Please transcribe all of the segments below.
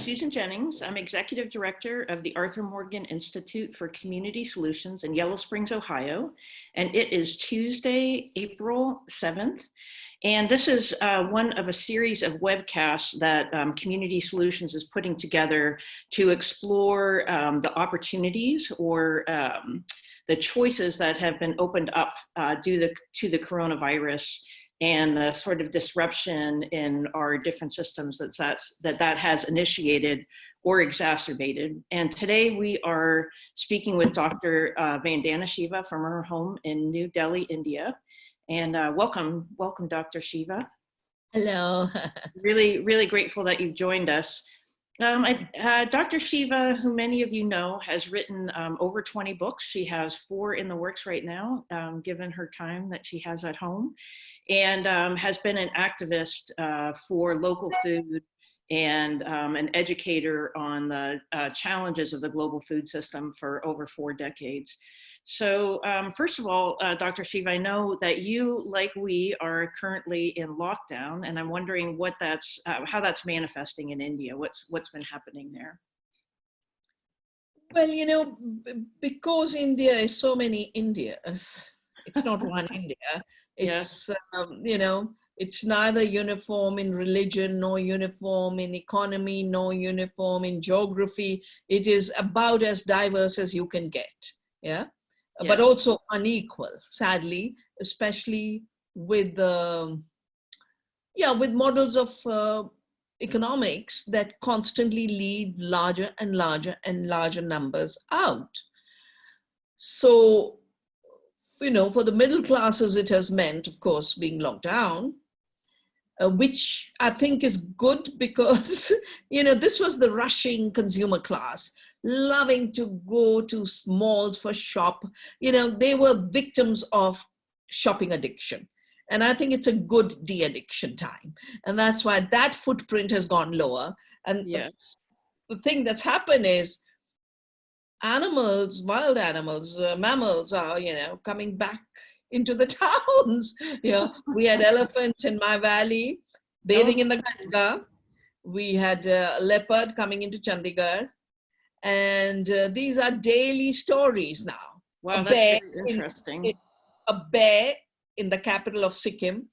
Susan Jennings. I'm Executive Director of the Arthur Morgan Institute for Community Solutions in Yellow Springs, Ohio. And it is Tuesday, April 7th. And this is one of a series of webcasts that Community Solutions is putting together to explore the opportunities or the choices that have been opened up due to the coronavirus and the sort of disruption in our different systems that has initiated or exacerbated. And today we are speaking with Dr. Vandana Shiva from her home in New Delhi, India. And welcome, Dr. Shiva. Hello. Really grateful that you've joined us. Dr. Shiva, who many of you know, has written over 20 books. She has 4 in the works right now, given her time that she has at home, and has been an activist for local food and an educator on the challenges of the global food system for over 4 decades. So first of all, Dr. Shiva, I know that you, like we, are currently in lockdown, and I'm wondering what how that's manifesting in India. What's been happening there? Well, you know, because India is so many Indias, it's not one India. It's, you know, it's neither uniform in religion, nor uniform in economy, nor uniform in geography. It is about as diverse as you can get, yeah? But also unequal, sadly, especially with with models of economics that constantly lead larger and larger and larger numbers out. So, you know, for the middle classes, it has meant, of course, being locked down, which I think is good because, you know, this was the rushing consumer class, loving to go to malls for shop. You know, they were victims of shopping addiction. And I think it's a good de-addiction time. And that's why that footprint has gone lower. And the thing that's happened is animals, wild animals, mammals are, you know, coming back into the towns. You know, we had elephants in my valley bathing in the Ganga. We had a leopard coming into Chandigarh. And these are daily stories now. Wow, that's very interesting. A bear in the capital of Sikkim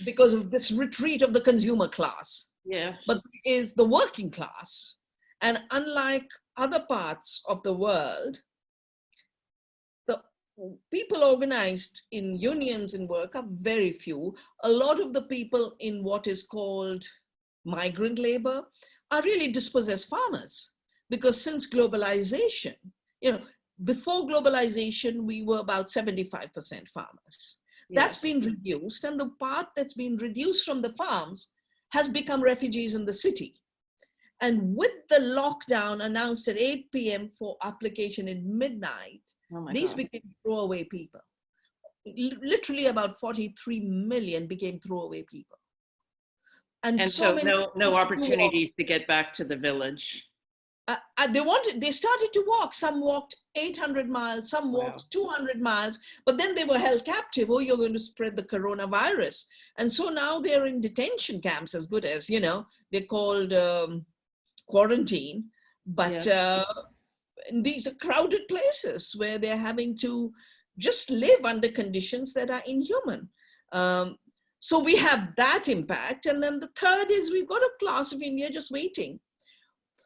because of this retreat of the consumer class. Yes. But is the working class. And unlike other parts of the world, the people organized in unions in work are very few. A lot of the people in what is called migrant labor are really dispossessed farmers. Because since globalization, you know, before globalization, we were about 75% farmers. That's been reduced, and the part that's been reduced from the farms has become refugees in the city. And with the lockdown announced at 8 p.m. for application at midnight, these became throwaway people. Literally about 43 million became throwaway people. And so no opportunities to get back to the village. They started to walk. Some walked 800 miles, some walked 200 miles, but then they were held captive. Oh, you're going to spread the coronavirus. And so now they're in detention camps, as good as, you know, they're called quarantine, but these are crowded places where they're having to just live under conditions that are inhuman. So we have that impact. And then the third is we've got a class of India just waiting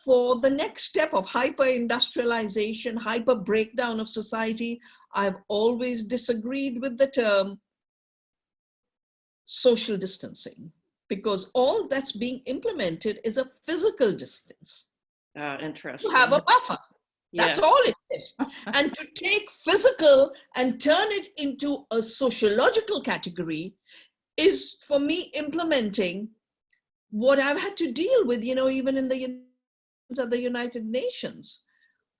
for the next step of hyper-industrialization, hyper-breakdown of society. I've always disagreed with the term social distancing, because all that's being implemented is a physical distance. Interesting. To have a buffer. That's all it is. And to take physical and turn it into a sociological category is, for me, implementing what I've had to deal with, you know, even in the of the United Nations.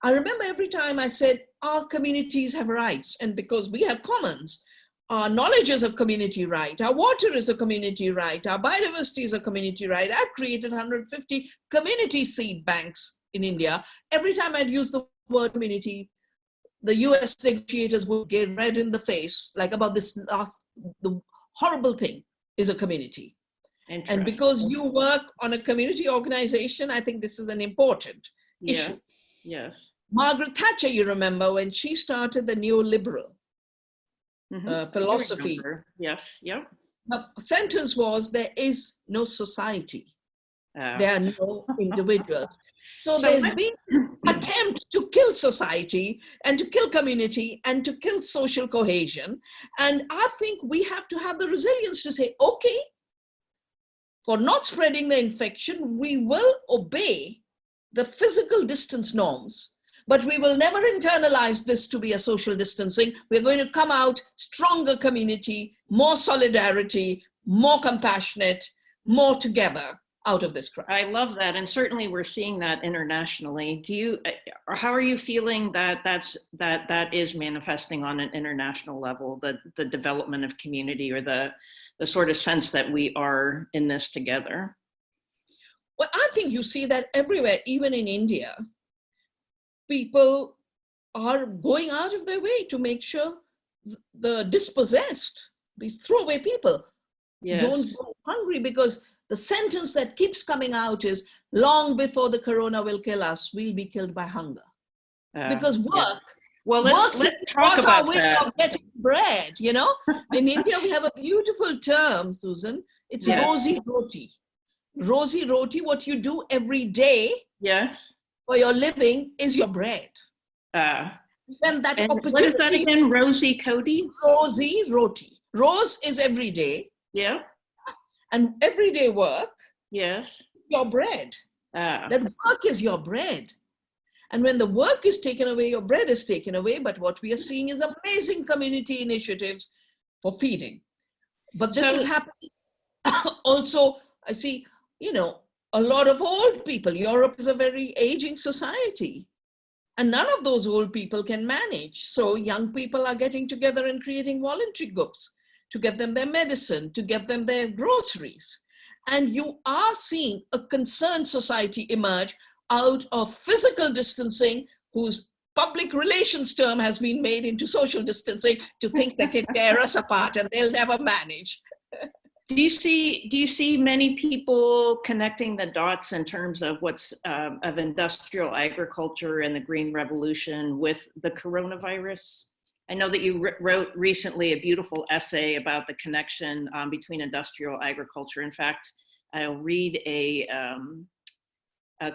I remember every time I said, our communities have rights, and because we have commons, our knowledge is a community right, our water is a community right, our biodiversity is a community right. I've created 150 community seed banks in India. Every time I'd use the word community, the US negotiators would get red in the face, like about this the horrible thing is a community. And because you work on a community organization, I think this is an important issue. Yes. Margaret Thatcher, you remember, when she started the neoliberal philosophy. Yes, yep. The sentence was, there is no society. There are no individuals. So there's been an attempt to kill society and to kill community and to kill social cohesion. And I think we have to have the resilience to say, okay, for not spreading the infection, we will obey the physical distance norms, but we will never internalize this to be a social distancing. We're going to come out stronger community, more solidarity, more compassionate, more together out of this crisis. I love that, and certainly we're seeing that internationally. Or how are you feeling that that is manifesting on an international level, the development of community, or the sort of sense that we are in this together? Well, I think you see that everywhere, even in India. People are going out of their way to make sure the dispossessed, these throwaway people, don't go hungry, because the sentence that keeps coming out is, long before the corona will kill us, we'll be killed by hunger. Because work, well, let's talk about our way of getting bread, you know? In India, we have a beautiful term, Susan. It's rosy roti. Rosy roti, what you do every day for your living is your bread. When that opportunity. What is that again? Rosy Cody? Rosy roti. Rose is every day. Yeah. And everyday work. Yes. Your bread. That work is your bread. And when the work is taken away, your bread is taken away. But what we are seeing is amazing community initiatives for feeding. But this is happening. Also, I see, you know, a lot of old people. Europe is a very aging society. And none of those old people can manage. So young people are getting together and creating voluntary groups to get them their medicine, to get them their groceries. And you are seeing a concerned society emerge out of physical distancing, whose public relations term has been made into social distancing, to think they can tear us apart and they'll never manage. Do you see many people connecting the dots in terms of what's of industrial agriculture and the green revolution with the coronavirus? I know that you wrote recently a beautiful essay about the connection between industrial agriculture. In fact, I'll read a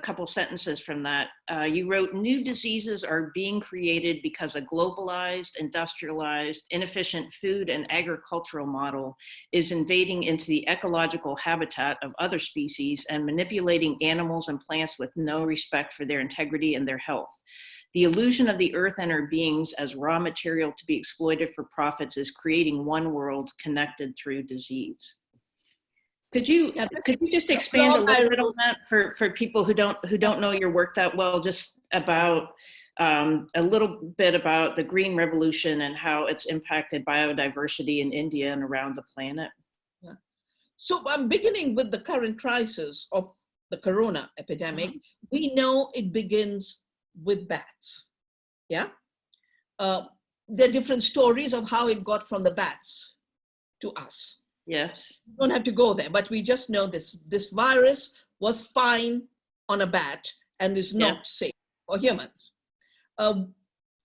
couple sentences from that. You wrote, new diseases are being created because a globalized, industrialized, inefficient food and agricultural model is invading into the ecological habitat of other species and manipulating animals and plants with no respect for their integrity and their health. The illusion of the earth and her beings as raw material to be exploited for profits is creating one world connected through disease. Could you just expand a little bit on that for people who don't know your work that well, just about a little bit about the green revolution and how it's impacted biodiversity in India and around the planet? Yeah. So I'm beginning with the current crisis of the corona epidemic. We know it begins with bats. Yeah. There are different stories of how it got from the bats to us. Yes. We don't have to go there, but we just know this virus was fine on a bat and is not safe for humans.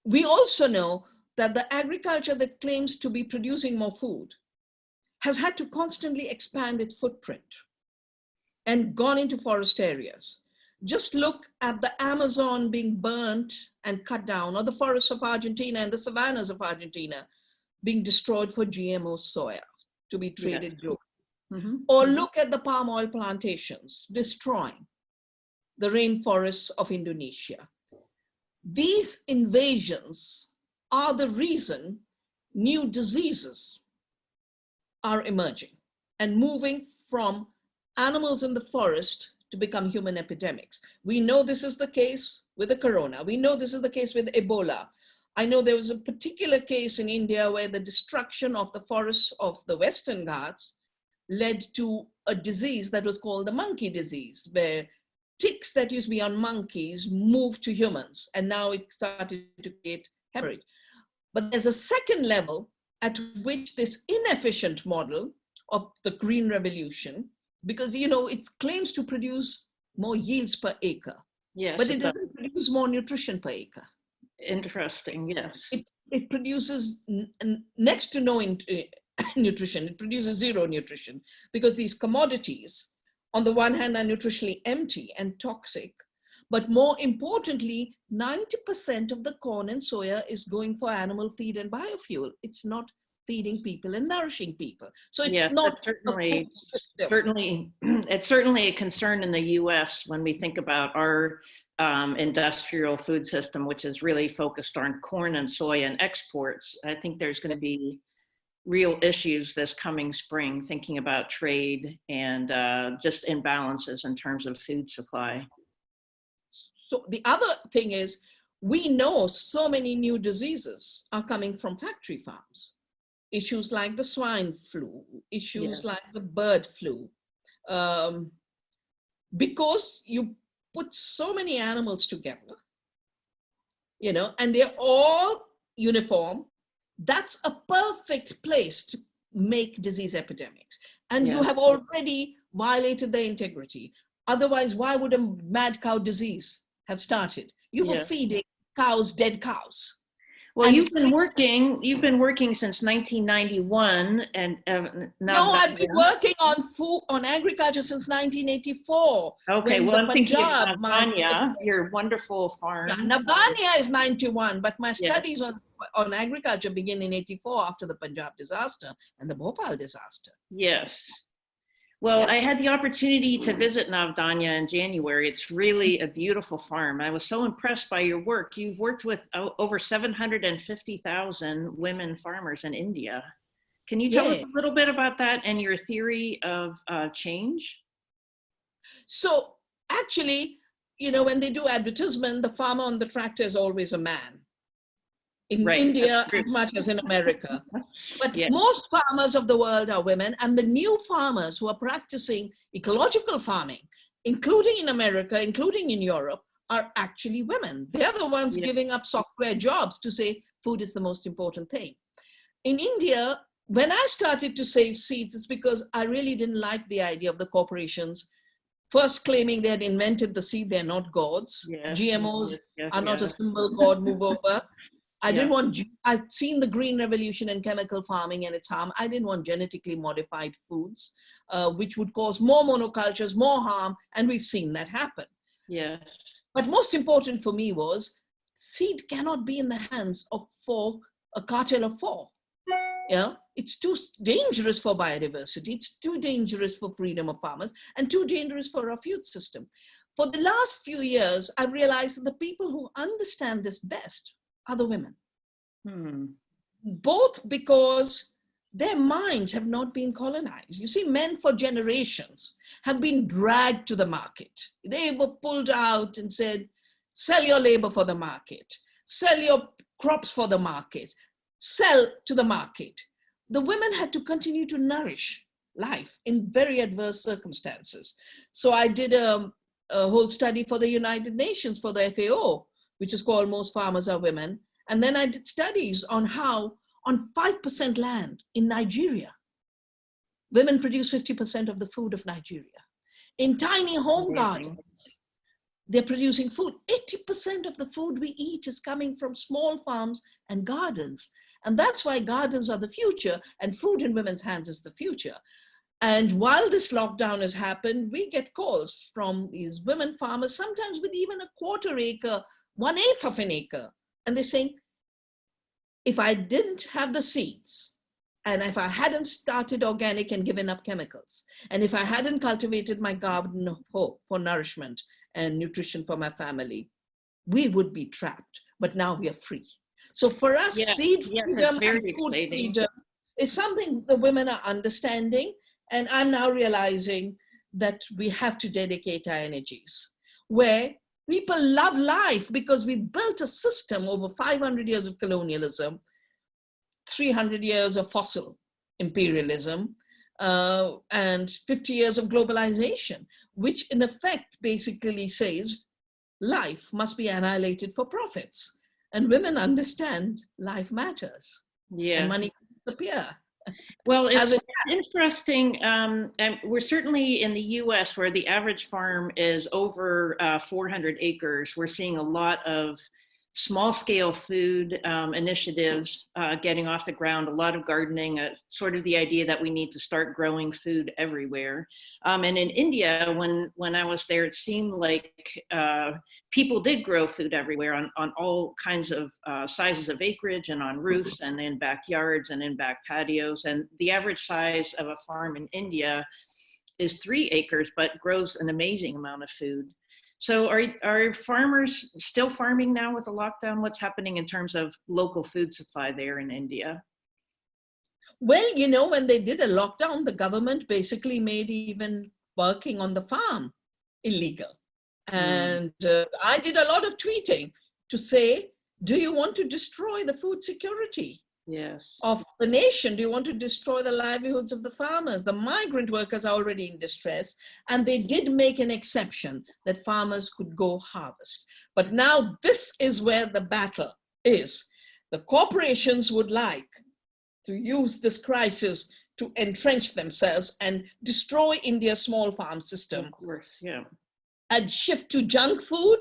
We also know that the agriculture that claims to be producing more food has had to constantly expand its footprint and gone into forest areas. Just look at the Amazon being burnt and cut down, or the forests of Argentina and the savannas of Argentina being destroyed for GMO soya to be traded globally. Or look at the palm oil plantations destroying the rainforests of Indonesia. These invasions are the reason new diseases are emerging and moving from animals in the forest to become human epidemics. We know this is the case with the corona. We know this is the case with Ebola. I know there was a particular case in India where the destruction of the forests of the Western Ghats led to a disease that was called the monkey disease, where ticks that used to be on monkeys moved to humans, and now it started to create hemorrhage. But there's a second level at which this inefficient model of the green revolution because, you know, it claims to produce more yields per acre, Yes, but it it does. doesn't produce more nutrition per acre. Interesting. Yes. It produces next to no nutrition. It produces zero nutrition, because these commodities, on the one hand, are nutritionally empty and toxic, but more importantly, 90% of the corn and soya is going for animal feed and biofuel. It's not feeding people and nourishing people. So it's Yes, not it's a food system. certainly, it's certainly a concern in the U.S. when we think about our industrial food system, which is really focused on corn and soy and exports. I think there's going to be real issues this coming spring, thinking about trade and just imbalances in terms of food supply. So the other thing is, we know so many new diseases are coming from factory farms. Issues like the swine flu, issues like the bird flu, because you put so many animals together, you know, and they're all uniform. That's a perfect place to make disease epidemics. And you have already violated their integrity. Otherwise, why would a mad cow disease have started? You were feeding cows dead cows. Well, you've been working since 1991, and no, I've been working on agriculture since 1984. Okay, well, I'm thinking of Navdanya, your wonderful farm. Yeah, Navdanya is 91, but my studies on agriculture begin in 84 after the Punjab disaster and the Bhopal disaster. Yes. Well, I had the opportunity to visit Navdanya in January. It's really a beautiful farm. I was so impressed by your work. You've worked with over 750,000 women farmers in India. Can you tell us a little bit about that and your theory of change? So actually, you know, when they do advertisement, the farmer on the tractor is always a man. In India as much as in America. But most farmers of the world are women, and the new farmers who are practicing ecological farming, including in America, including in Europe, are actually women. They're the ones giving up software jobs to say food is the most important thing. In India, when I started to save seeds, it's because I really didn't like the idea of the corporations first claiming they had invented the seed. They're not gods. GMOs are not a simple God move over. I didn't want, I'd seen the green revolution in chemical farming and its harm. I didn't want genetically modified foods, which would cause more monocultures, more harm, and we've seen that happen. But most important for me was, seed cannot be in the hands of a cartel of four. Yeah, it's too dangerous for biodiversity. It's too dangerous for freedom of farmers, and too dangerous for our food system. For the last few years, I've realized that the people who understand this best are the women. Both because their minds have not been colonized. You see, men for generations have been dragged to the market. They were pulled out and said, sell your labor for the market, sell your crops for the market, sell to the market. The women had to continue to nourish life in very adverse circumstances. So I did a whole study for the United Nations, for the FAO, which is called Most Farmers Are Women. And then I did studies on how on 5% land in Nigeria, women produce 50% of the food of Nigeria. In tiny home gardens, they're producing food. 80% of the food we eat is coming from small farms and gardens. And that's why gardens are the future, and food in women's hands is the future. And while this lockdown has happened, we get calls from these women farmers, sometimes with even a quarter acre, 1/8 of an acre. And they're saying, if I didn't have the seeds, and if I hadn't started organic and given up chemicals, and if I hadn't cultivated my garden of hope for nourishment and nutrition for my family, we would be trapped. But now we are free. So for us, seed freedom and food freedom is something the women are understanding. And I'm now realizing that we have to dedicate our energies where people love life, because we built a system over 500 years of colonialism, 300 years of fossil imperialism, and 50 years of globalization, which in effect basically says life must be annihilated for profits. And women understand life matters. And money can disappear. Well, As it's it, interesting. And we're certainly in the US where the average farm is over 400 acres. We're seeing a lot of small scale food initiatives getting off the ground, a lot of gardening, sort of the idea that we need to start growing food everywhere. And in India, when I was there, it seemed like people did grow food everywhere on all kinds of sizes of acreage and on roofs and in backyards and in back patios. And the average size of a farm in India is 3 acres, but grows an amazing amount of food. So are farmers still farming now with the lockdown? What's happening in terms of local food supply there in India? well, you know, when they did a lockdown, the government basically made even working on the farm illegal. Mm, And I did a lot of tweeting to say, do you want to destroy the food security yes. of the nation? Do you want to destroy the livelihoods of the farmers? The migrant workers are already in distress, and they did make an exception that farmers could go harvest. But now this is where the battle is. The corporations would like to use this crisis to entrench themselves and destroy India's small farm system Of course, yeah. and shift to junk food,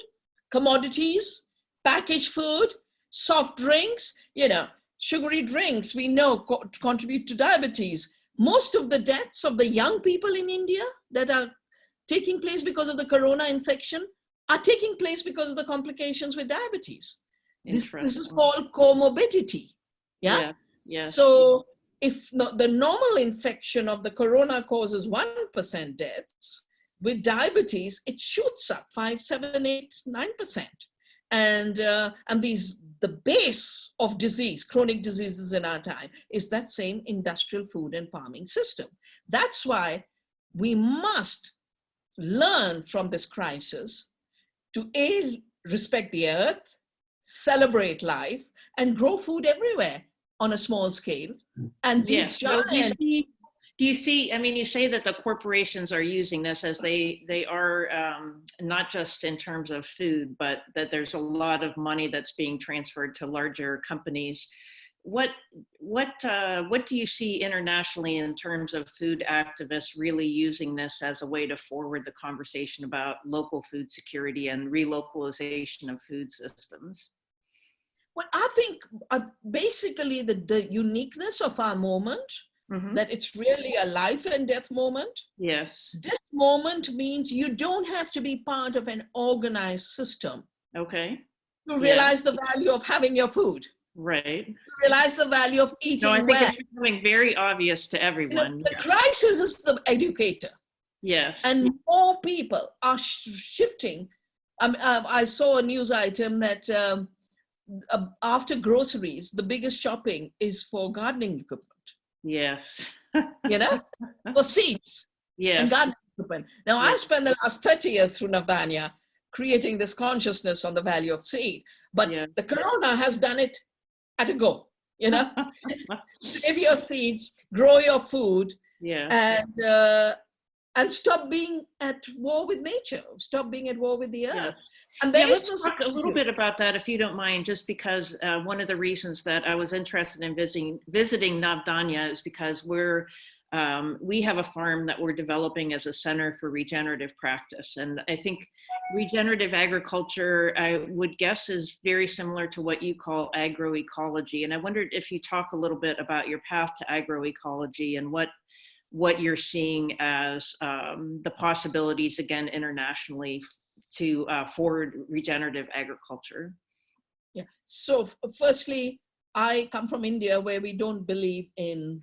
commodities, packaged food, soft drinks, sugary drinks we know contribute to diabetes. Most of the deaths of the young people in India that are taking place because of the corona infection are taking place because of the complications with diabetes. This is called comorbidity. Yeah. Yeah. Yes. So if not, the normal infection of the corona causes 1% deaths, with diabetes, it shoots up 5, 7, 8, 9%. And the base of disease, chronic diseases in our time, is that same industrial food and farming system. That's why we must learn from this crisis to respect the earth, celebrate life, and grow food everywhere on a small scale. And these yes. giant... Well, do you see, I mean, you say that the corporations are using this as they are not just in terms of food, but that there's a lot of money that's being transferred to larger companies. What do you see internationally in terms of food activists really using this as a way to forward the conversation about local food security and relocalization of food systems? Well, I think basically the uniqueness of our moment, that it's really a life and death moment. Yes. This moment means you don't have to be part of an organized system. Okay. To realize the value of having your food. Right. To realize the value of eating well. No, I think it's becoming very obvious to everyone. The crisis is the educator. Yes. And more people are shifting. I saw a news item that after groceries, the biggest shopping is for gardening equipment. Yes. For seeds. Yes. And gardening equipment. Now, I spent the last 30 years through Navdanya creating this consciousness on the value of seed. But the corona has done it at a go, Save your seeds, grow your food, and stop being at war with nature, stop being at war with the earth. Yeah. And let's talk a little bit about that, if you don't mind, just because one of the reasons that I was interested in visiting Navdanya is because we have a farm that we're developing as a center for regenerative practice. And I think regenerative agriculture, I would guess, is very similar to what you call agroecology. And I wondered if you talk a little bit about your path to agroecology and what you're seeing as the possibilities, again, internationally to forward regenerative agriculture. Yeah. So firstly, I come from India, where we don't believe in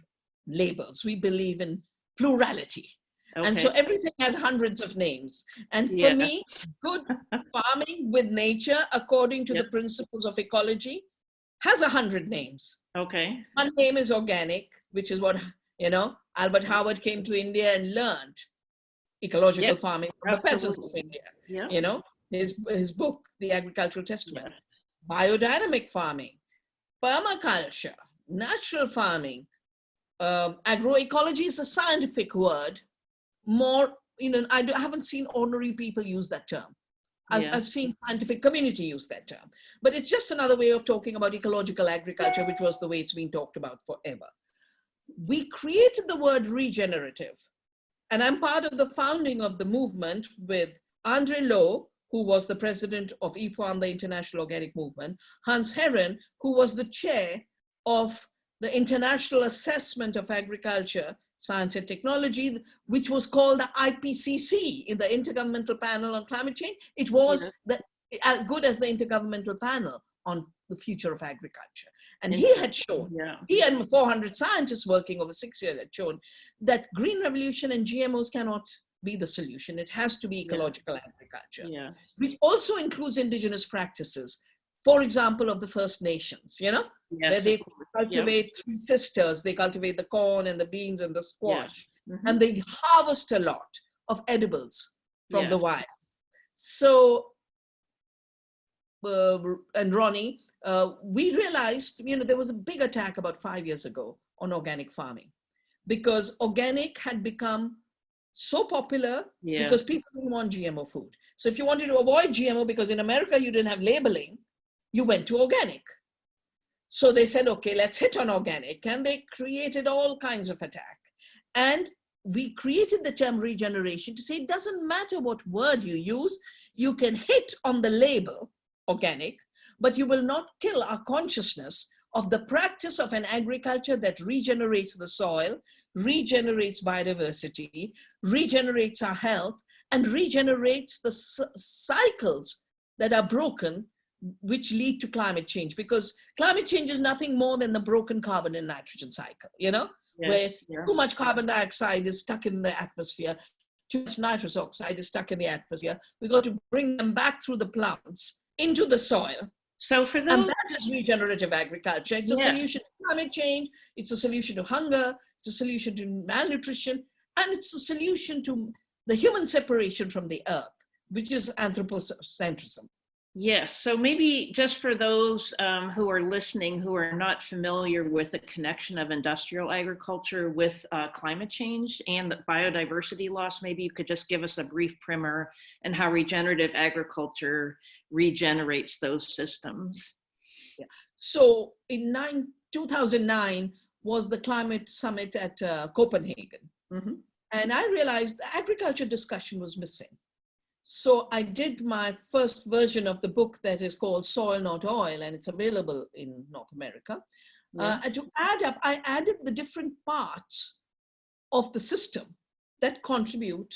labels. We believe in plurality. Okay. And so everything has hundreds of names. And for me, good farming with nature, according to the principles of ecology, has 100 names. Okay. One name is organic, which is what, Albert Howard came to India and learned ecological farming from the peasants of India. His book, The Agricultural Testament. Biodynamic farming, permaculture, natural farming. Agroecology is a scientific word. More, I haven't seen ordinary people use that term. I've seen scientific community use that term. But it's just another way of talking about ecological agriculture, which was the way it's been talked about forever. we created the word regenerative. And I'm part of the founding of the movement with Andre Lowe, who was the president of IFOAM, the International Organic Movement, Hans Herren, who was the chair of the International Assessment of Agriculture, Science and Technology, which was called the IPCC, in the Intergovernmental Panel on Climate Change. It was as good as the Intergovernmental Panel on the future of agriculture. And he had shown, he and 400 scientists working over 6 years had shown that green revolution and GMOs cannot be the solution. It has to be ecological agriculture, which also includes indigenous practices. For example, of the First Nations, where they cultivate 3 sisters, they cultivate the corn and the beans and the squash, and they harvest a lot of edibles from the wild. So, and Ronnie, we realized, there was a big attack about 5 years ago on organic farming, because organic had become so popular because people didn't want GMO food. So if you wanted to avoid GMO, because in America you didn't have labeling, you went to organic. So they said, okay, let's hit on organic. And they created all kinds of attack. And we created the term regeneration to say it doesn't matter what word you use, you can hit on the label organic, but you will not kill our consciousness of the practice of an agriculture that regenerates the soil, regenerates biodiversity, regenerates our health, and regenerates the cycles that are broken, which lead to climate change. Because climate change is nothing more than the broken carbon and nitrogen cycle, where too much carbon dioxide is stuck in the atmosphere, too much nitrous oxide is stuck in the atmosphere. We got to bring them back through the plants into the soil. So for those, and that is regenerative agriculture. It's a solution to climate change. It's a solution to hunger. It's a solution to malnutrition. And it's a solution to the human separation from the earth, which is anthropocentrism. Yes. So maybe just for those who are listening, who are not familiar with the connection of industrial agriculture with climate change and the biodiversity loss, maybe you could just give us a brief primer and how regenerative agriculture regenerates those systems. So in 2009 was the climate summit at Copenhagen. And I realized the agriculture discussion was missing. So I did my first version of the book that is called Soil Not Oil, and it's available in North America. And to add up, I added the different parts of the system that contribute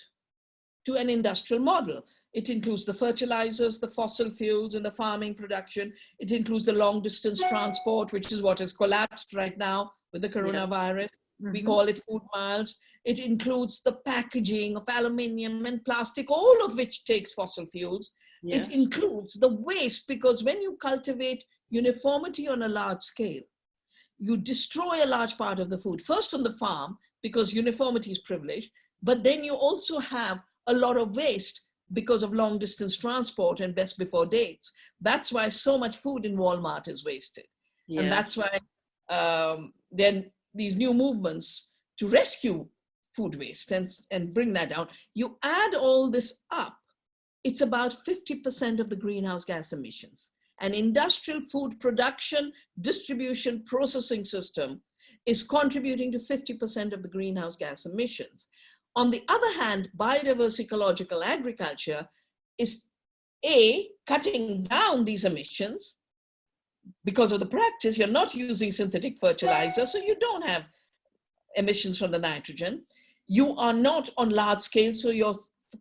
to an industrial model. It includes the fertilizers, the fossil fuels, and the farming production. It includes the long distance transport, which is what has collapsed right now with the coronavirus. We call it food miles. It includes the packaging of aluminium and plastic, all of which takes fossil fuels. It includes the waste, because when you cultivate uniformity on a large scale, you destroy a large part of the food. First on the farm, because uniformity is privileged, but then you also have a lot of waste because of long distance transport and best before dates. That's why so much food in Walmart is wasted. And that's why then these new movements to rescue food waste and bring that down. You add all this up, it's about 50% of the greenhouse gas emissions. An industrial food production, distribution, processing system is contributing to 50% of the greenhouse gas emissions. On the other hand, biodiverse ecological agriculture is cutting down these emissions because of the practice. You're not using synthetic fertilizer, so you don't have emissions from the nitrogen. You are not on large scale, so your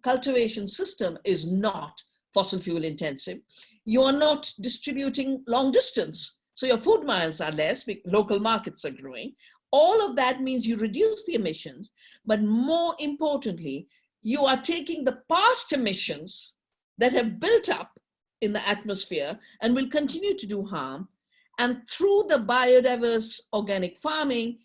cultivation system is not fossil fuel intensive. You are not distributing long distance, so your food miles are less, local markets are growing. All of that means you reduce the emissions, but more importantly, you are taking the past emissions that have built up in the atmosphere and will continue to do harm, and through the biodiverse organic farming,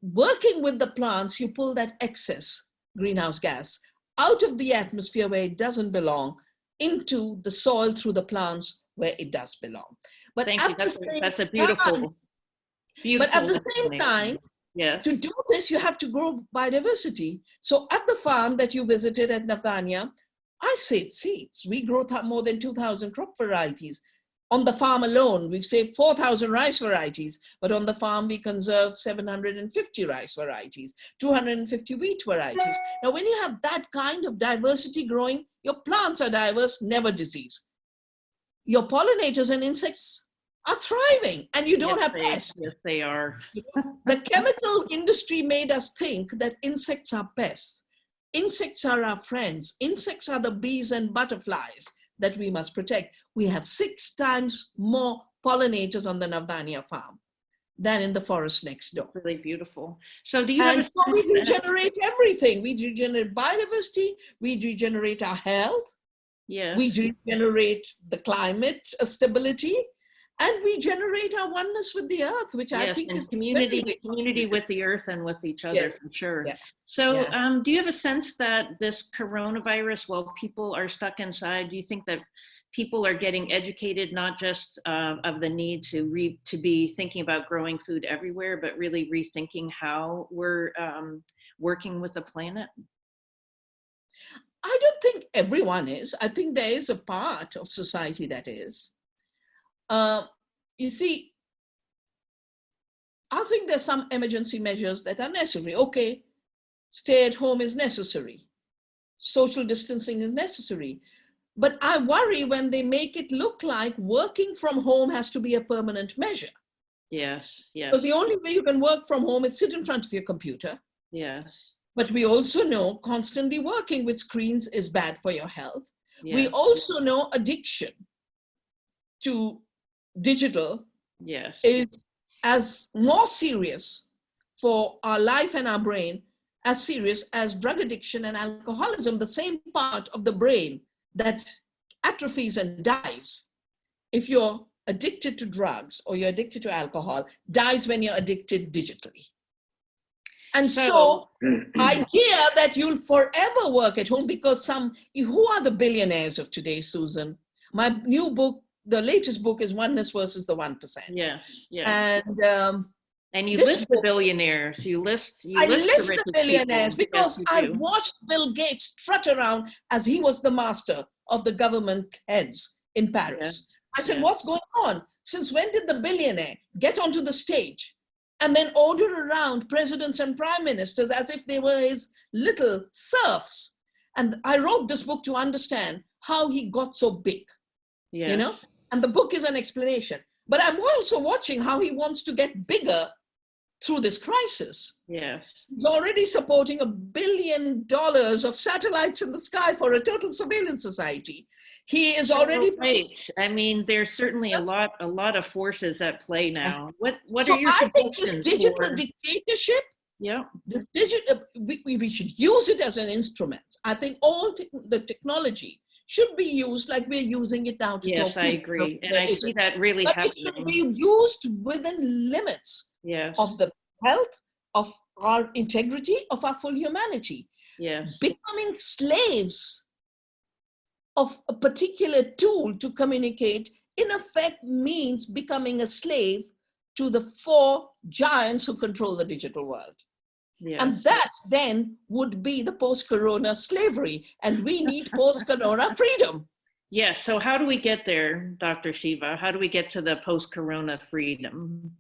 working with the plants, you pull that excess greenhouse gas out of the atmosphere where it doesn't belong into the soil through the plants where it does belong. But Thank you. That's a beautiful. But at the same time, to do this, you have to grow biodiversity. So at the farm that you visited at Navdanya, I saved seeds. We grow more than 2,000 crop varieties. On the farm alone, we've saved 4,000 rice varieties, but on the farm we conserve 750 rice varieties, 250 wheat varieties. Now, when you have that kind of diversity growing, your plants are diverse, never disease. Your pollinators and insects are thriving, and you don't have pests. Yes, they are. The chemical industry made us think that insects are pests. Insects are our friends. Insects are the bees and butterflies that we must protect. We have 6 times more pollinators on the Navdanya farm than in the forest next door. Really beautiful. So do you have so we regenerate everything. We regenerate biodiversity, we regenerate our health, yes, we regenerate the climate stability, and we generate our oneness with the earth, which I think is community with the earth and with each other, yes. for sure. Yeah. So do you have a sense that this coronavirus, while people are stuck inside, do you think that people are getting educated, not just of the need to be thinking about growing food everywhere, but really rethinking how we're working with the planet? I don't think everyone is. I think there is a part of society that is. You see, I think there's some emergency measures that are necessary. Okay, stay at home is necessary. Social distancing is necessary. But I worry when they make it look like working from home has to be a permanent measure. Yes, yes. So the only way you can work from home is sit in front of your computer. Yes. But we also know constantly working with screens is bad for your health. Yes. We also know addiction to digital is as more serious for our life and our brain, as serious as drug addiction and alcoholism, the same part of the brain that atrophies and dies if you're addicted to drugs or you're addicted to alcohol, dies when you're addicted digitally. And so idea that you'll forever work at home, because who are the billionaires of today, Susan? My new book, the latest book, is Oneness versus the 1%. Yeah, yeah. And you list the billionaires. I list the billionaires because I watched Bill Gates strut around as he was the master of the government heads in Paris. I said, what's going on? Since when did the billionaire get onto the stage and then order around presidents and prime ministers as if they were his little serfs? And I wrote this book to understand how he got so big, you know? And the book is an explanation. But I'm also watching how he wants to get bigger through this crisis. Yeah. He's already supporting $1 billion of satellites in the sky for a total surveillance society. He is already right. I mean, there's certainly a lot of forces at play now. What are your I think this digital dictatorship, this digital, we should use it as an instrument. I think all the technology should be used like we're using it now to talk to. Yes, I agree. And I see that really happening. It should be used within limits of the health, of our integrity, of our full humanity. Yes. Becoming slaves of a particular tool to communicate, in effect, means becoming a slave to the 4 giants who control the digital world. Yes. And that then would be the post-corona slavery, and we need post-corona freedom. Yes, so how do we get there, Dr. Shiva? How do we get to the post-corona freedom?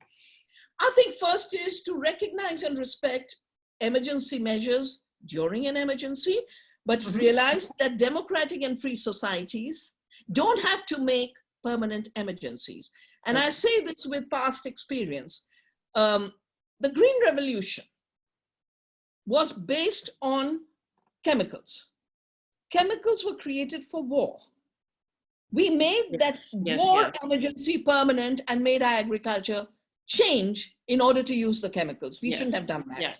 I think first is to recognize and respect emergency measures during an emergency, but realize that democratic and free societies don't have to make permanent emergencies. And I say this with past experience. The Green Revolution was based on chemicals. Chemicals were created for war. We made that war emergency permanent and made our agriculture change in order to use the chemicals. We shouldn't have done that. Yeah,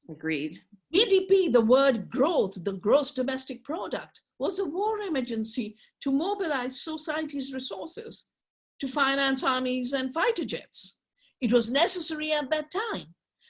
agreed. GDP, the word growth, the gross domestic product, was a war emergency to mobilize society's resources to finance armies and fighter jets. It was necessary at that time,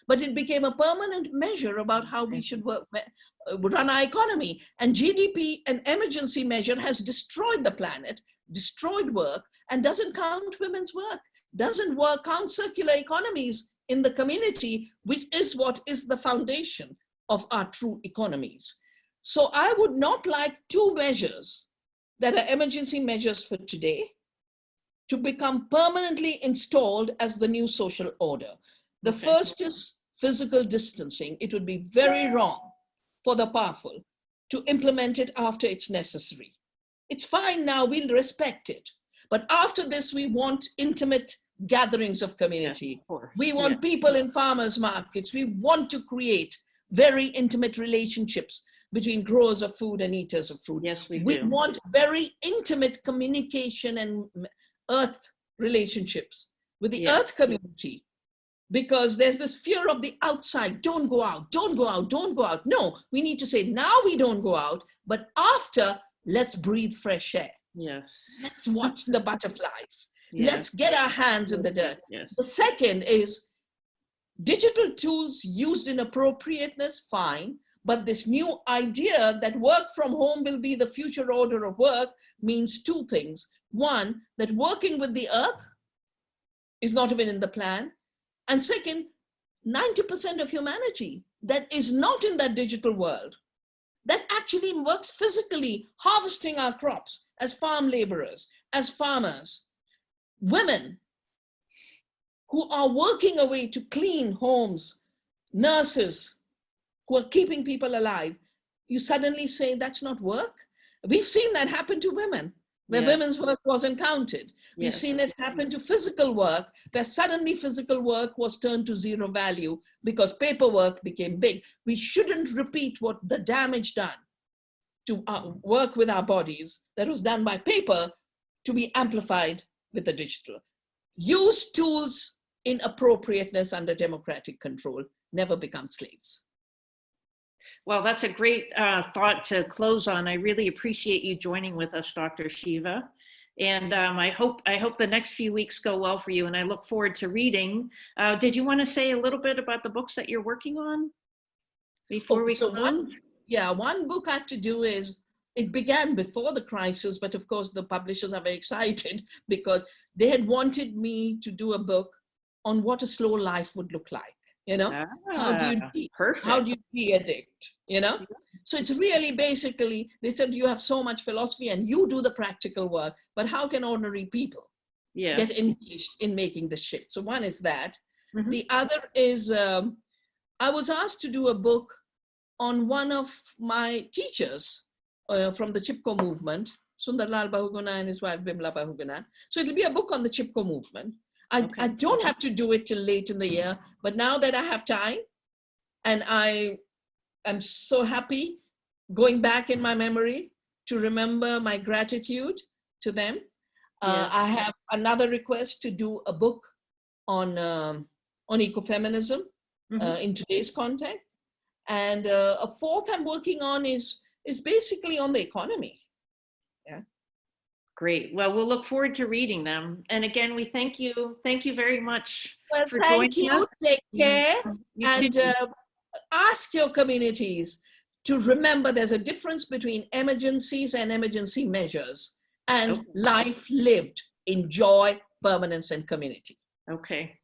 but it became a permanent measure about how we should run our economy. And GDP, an emergency measure, has destroyed the planet, destroyed work, and doesn't count women's work, doesn't count circular economies in the community, which is what is the foundation of our true economies. So I would not like 2 measures that are emergency measures for today to become permanently installed as the new social order. The first is physical distancing. It would be very wrong for the powerful to implement it after it's necessary. It's fine now, we'll respect it. But after this, we want intimate gatherings of community. We want people in farmers' markets. We want to create very intimate relationships between growers of food and eaters of food. Yes, we want very intimate communication and earth relationships with the earth community, because there's this fear of the outside. Don't go out, don't go out, don't go out. No, we need to say, now we don't go out, but after, let's breathe fresh air. Yes. Let's watch the butterflies. Yes. Let's get our hands in the dirt. Yes. The second is digital tools used in appropriateness, fine. But this new idea that work from home will be the future order of work means two things. One, that working with the earth is not even in the plan. And second, 90% of humanity that is not in that digital world, that actually works physically, harvesting our crops as farm laborers, as farmers, women who are working away to clean homes, nurses who are keeping people alive, you suddenly say that's not work? We've seen that happen to women, where women's work wasn't counted. We've seen it happen to physical work, where suddenly physical work was turned to zero value because paperwork became big. We shouldn't repeat what the damage done to work with our bodies that was done by paper to be amplified with the digital. Use tools in appropriateness under democratic control, never become slaves. Well, that's a great thought to close on. I really appreciate you joining with us, Dr. Shiva. And I hope the next few weeks go well for you, and I look forward to reading. Did you want to say a little bit about the books that you're working on before we close? One book I have to do is, it began before the crisis, but of course the publishers are very excited because they had wanted me to do a book on what a slow life would look like. You know, how do you de-addict, you know? So it's really basically, they said, you have so much philosophy and you do the practical work, but how can ordinary people get engaged in making the shift? So one is that. The other is, I was asked to do a book on one of my teachers from the Chipko movement, Sundarlal Bahuguna and his wife Bimla Bahuguna. So it'll be a book on the Chipko movement. I don't have to do it till late in the year, but now that I have time, and I am so happy going back in my memory to remember my gratitude to them. I have another request to do a book on ecofeminism in today's context. And a fourth I'm working on is basically on the economy. Yeah. Great. Well, we'll look forward to reading them. And again, we thank you. Thank you very much for joining us. Thank you. Take care. And ask your communities to remember there's a difference between emergencies and emergency measures and life lived in joy, permanence, and community. Okay.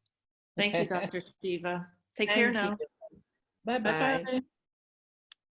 Thank you, Dr. Shiva. Take care now. Bye-bye.